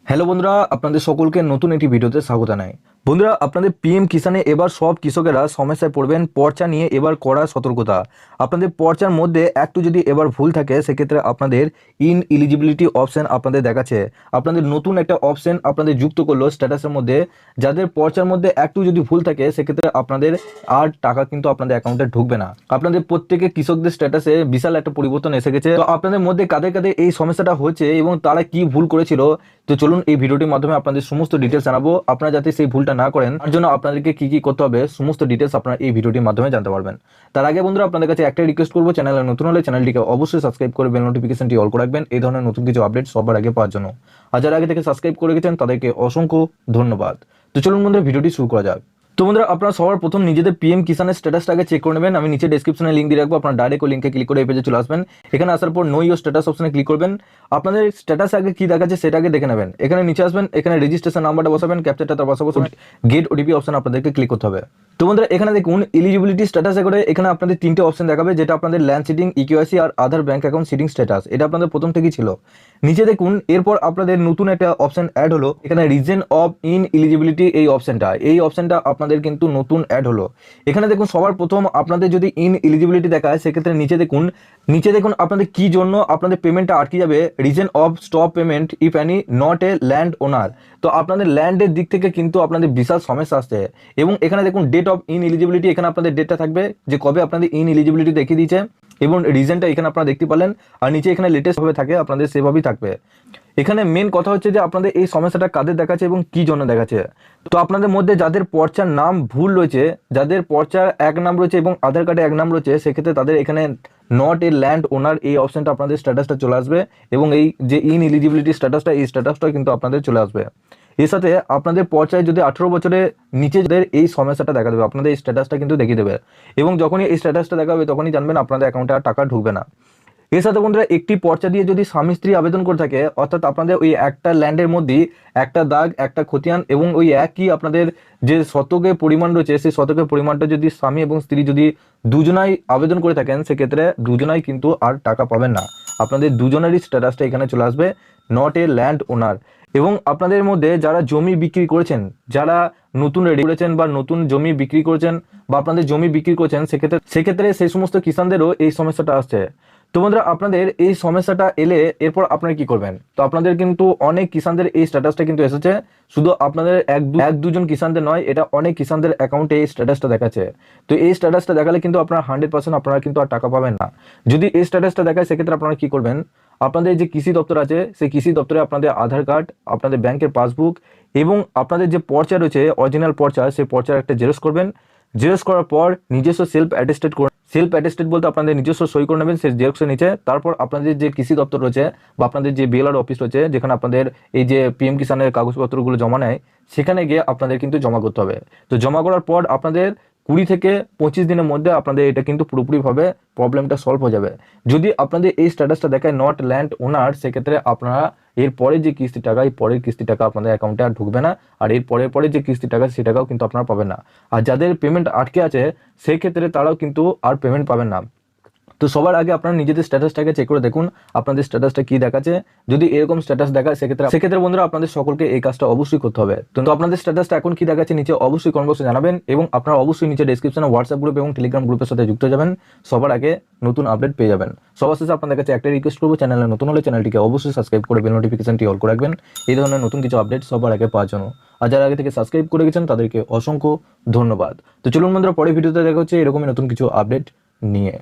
Hello বন্ধুরা, আপনাদের সকলকে নতুন একটি ভিডিওতে স্বাগত জানাই। বন্ধুরা, আপনাদের পিএম কিষানে এবার সব কৃষকেরা সমস্যায় পড়বেন। পর্চা নিয়ে এবার কড়া সতর্কতা। আপনাদের পর্চার মধ্যে একটু যদি এবার ভুল থাকে সেক্ষেত্রে আপনাদের ইনএলিজিবিলিটি অপশন আপনাদের দেখাচ্ছে। আপনাদের নতুন একটা অপশন আপনাদের যুক্ত করলো স্ট্যাটাসের মধ্যে। যাদের পর্চার মধ্যে একটু যদি ভুল থাকে সেক্ষেত্রে আপনাদের আর টাকা কিন্তু আপনাদের অ্যাকাউন্টে ঢুকবে না। আপনাদের প্রত্যেকে কৃষকদের স্ট্যাটাসে বিশাল একটা পরিবর্তন এসে গেছে। তো আপনাদের মধ্যে কাদের কাদের এই সমস্যাটা হচ্ছে এবং তারা কি ভুল করেছিল, তো চলুন এই ভিডিওটির মাধ্যমে আপনাদের সমস্ত ডিটেলস জানাবো। আপনারা যাতে সেই ভুলটা না করেন তার জন্য আপনাদেরকে কি কি করতে হবে সমস্ত ডিটেলস আপনারা এই ভিডিওটির মাধ্যমে জানতে পারবেন। তার আগে বন্ধুরা, আপনাদের কাছে একটাই রিকোয়েস্ট করবো, চ্যানেলে নতুন হলে চ্যানেলটিকে অবশ্যই সাবস্ক্রাইব করে বেল নোটিফিকেশনটি অল করে রাখবেন এই ধরনের নতুন কিছু আপডেট সবার আগে পাওয়ার জন্য। আর যারা আগে থেকে সাবস্ক্রাইব করে গেছেন তাদেরকে অসংখ্য ধন্যবাদ। তো চলুন বন্ধুরা, ভিডিওটি শুরু করা যাক। তো বন্ধুরা, আপনারা সবার প্রথম নিজেদের পিএম কিষানের স্ট্যাটাসটাকে চেক করে নেবেন। আমি নিচে ডেসক্রিপশনে লিঙ্ক দিয়ে রাখবো, আপনারা ডাইরেক্ট ওই লিঙ্কে ক্লিক করে এই পেজে চলে আসবেন। এখানে আসার পর নো ইওর স্ট্যাটাস অপশনে ক্লিক করবেন। আপনাদের স্ট্যাটাস আগে কি দেখাচ্ছে সেটাকে দেখে নেবেন। এখানে নিচে আসবেন, এখানে রেজিস্ট্রেশন নাম্বারটা বসাবেন, ক্যাপচারটা তার বসাবো, গেট ওটিপি অপশন আপনাদেরকে ক্লিক করতে হবে। তো বন্ধুরা, এখানে দেখুন এলিজিবিলিটি স্ট্যাটাসে করে এখানে আপনাদের তিনটে অপশন দেখাবে, যেটা আপনাদের ল্যান্ড সিটিং, ইকিউআইসি আর আধার ব্যাংক অ্যাকাউন্ট সিটিং স্ট্যাটাস। এটা আপনাদের প্রথম থেকেই ছিল। নিচে দেখুন এরপর আপনাদের নতুন একটা অপশন অ্যাড হলো, এখানে রিজন অফ ইনএলিজিবিলিটি। এই অপশনটা আপনাদের কিন্তু নতুন অ্যাড হলো। এখানে দেখুন সবার প্রথম আপনাদের যদি ইনএলিজিবিলিটি দেখায় সেক্ষেত্রে নিচে দেখুন আপনাদের কি জন্য আপনাদের পেমেন্টটা আটকে যাবে। Reason of stop payment if any not a land ওনার। তো আপনাদের ল্যান্ডের দিক থেকে কিন্তু আপনাদের বিশাল সমস্যা আসছে। এবং এখানে দেখুন ডেট অফ ইনএলিজিবিলিটি, এখানে আপনাদের ডেটটা থাকবে যে কবে আপনাদের ইনএলিজিবিলিটি দেখিয়ে দিয়েছে এবং রিজনটা এখানে আপনারা দেখতে পারলেন। আর নিচে এখানে লেটেস্ট ভাবে থাকে আপনাদের সেভাবেই থাকবে। এখানে মেন কথা হচ্ছে যে আপনাদের এই সমস্যাটা কাদের দেখাচ্ছে এবং কি জন্য দেখাচ্ছে। তো আপনাদের মধ্যে যাদের পর্চার নাম ভুল রয়েছে, যাদের পর্চার এক নাম রয়েছে এবং আধার কার্ডে এক নাম রয়েছে, সেক্ষেত্রে তাদের এখানে নট এ ল্যান্ড ওনার এই অপশনটা আপনাদের স্ট্যাটাসটা চলে আসবে এবং এই যে ইনএলিজিবিলিটি স্ট্যাটাসটা, এই স্ট্যাটাসটা কিন্তু আপনাদের চলে আসবে। এর সাথে আপনাদের পর্চায় যদি 18 বছরের নিচে যাদের এই সমস্যাটা দেখা দেবে, আপনাদের এই স্ট্যাটাসটা কিন্তু দেখিয়ে দেবে এবং যখনই এই স্ট্যাটাসটা দেখাবে তখনই জানবেন আপনাদের অ্যাকাউন্টে আর টাকা ঢুকবে না। এর সাথে বন্ধুরা, একটি পর্চা দিয়ে যদি স্বামী স্ত্রী আবেদন করে থাকে, অর্থাৎ আপনাদের ওই একটা ল্যান্ডের মধ্যে একটা দাগ, একটা খতিয়ান এবং ওই একই আপনাদের যে শতকের পরিমাণ রয়েছে, সেই শতকের পরিমাণটা যদি স্বামী এবং স্ত্রী যদি দুজনাই আবেদন করে থাকেন সেক্ষেত্রে দুজনাই কিন্তু আর টাকা পাবেন না। আপনাদের দুজনেরই স্ট্যাটাসটা এখানে চলে আসবে নট এ ল্যান্ড ওনার। এবং আপনাদের মধ্যে যারা জমি বিক্রি করেছেন, যারা নতুন রেডি করেছেন বা নতুন জমি বিক্রি করেছেন বা আপনাদের জমি বিক্রি করেছেন, সেক্ষেত্রে সেই সমস্ত কিষানদেরও এই সমস্যাটা আসছে। তো বন্ধুরা, আপনাদের এই সমস্যাটা এলে এরপর আপনারা কি করবেন? তো আপনাদের কিন্তু অনেক কিষানদের এই স্ট্যাটাসটা কিন্তু এসেছে। শুধু আপনাদের এক দুজন কিষানদের নয়, এটা অনেক কিষানদের অ্যাকাউন্টে এই স্ট্যাটাসটা দেখাচ্ছে। তো এই স্ট্যাটাসটা দেখালে কিন্তু আপনারা 100% আপনারা কিন্তু আর টাকা পাবেন না। যদি এই স্ট্যাটাসটা দেখায় সেক্ষেত্রে আপনারা কি করবেন? আপনাদের যে কৃষি দপ্তর আছে সেই কৃষি দপ্তরে আপনাদের আধার কার্ড, আপনাদের ব্যাংকের পাসবুক এবং আপনাদের যে পর্চা রয়েছে অরিজিনাল পর্চা, সেই পর্চার একটা জেরক্স করবেন। জেরক্স করার পর নিজস্ব সেলফ অ্যাটেস্টেড বলতে আপনাদের নিজস্ব সই করে নেবেন সেই জেরক্সের নিচে। তারপর আপনাদের যে কৃষি দপ্তর রয়েছে বা আপনাদের যে বিএলআর অফিস রয়েছে, যেখানে আপনাদের এই যে পিএম কিষানের কাগজপত্রগুলো জমা নেয়, সেখানে গিয়ে আপনাদের কিন্তু জমা করতে হবে। তো জমা করার পর আপনাদের 20 থেকে 25 দিনের মধ্যে আপনাদের এটা কিন্তু পুরোপুরিভাবে প্রবলেমটা সলভ হয়ে যাবে। যদি আপনাদের এই স্ট্যাটাসটা দেখায় নট ল্যান্ড ওনার, সেক্ষেত্রে আপনারা এর পরে যে কিস্তি টাকা, এই পরের কিস্তি টাকা আপনাদের অ্যাকাউন্টে আর ঢুকবে না। আর এর পরে যে কিস্তি টাকা সে টাকাও কিন্তু আপনারা পাবেন না। আর যাদের পেমেন্ট আটকে আছে সেই ক্ষেত্রে তারাও কিন্তু আর পেমেন্ট পাবেন না। তো সবার আগে আপনারা নিজেদের স্ট্যাটাসটাকে চেক করে দেখুন আপনাদের স্ট্যাটাসটা কি দেখাচ্ছে। যদি এরকম স্ট্যাটাস দেখায় সেক্ষেত্রে বন্ধুরা আপনাদের সকলকে এই কাজটা অবশ্যই করতে হবে। তো আপনাদের স্ট্যাটাসটা এখন কি দেখাচ্ছে নিচে অবশ্যই কমেন্ট বক্সে জানাবেন এবং আপনারা অবশ্যই নিচে ডেসক্রিপশনে হোয়াটসঅ্যাপ গ্রুপ এবং টেলিগ্রাম গ্রুপের সাথে যুক্ত যাবেন, সবার আগে নতুন আপডেট পেয়ে যাবেন। সবার শেষে আপনাদের কাছে একটা রিকোয়েস্ট করবো, চ্যানেলে নতুন হলে চ্যানেলটিকে অবশ্যই সাবস্ক্রাইব করে বেল নোটিফিকেশনটি অল করে রাখবেন এই ধরনের নতুন কিছু আপডেট সবার আগে পাওয়ার জন্য। আর যারা আগে থেকে সাবস্ক্রাইব করে গেছেন তাদেরকে অসংখ্য ধন্যবাদ। তো চলুন বন্ধুরা, পরের ভিডিওতে দেখা হচ্ছে এরকমই নতুন কিছু আপডেট নিয়ে।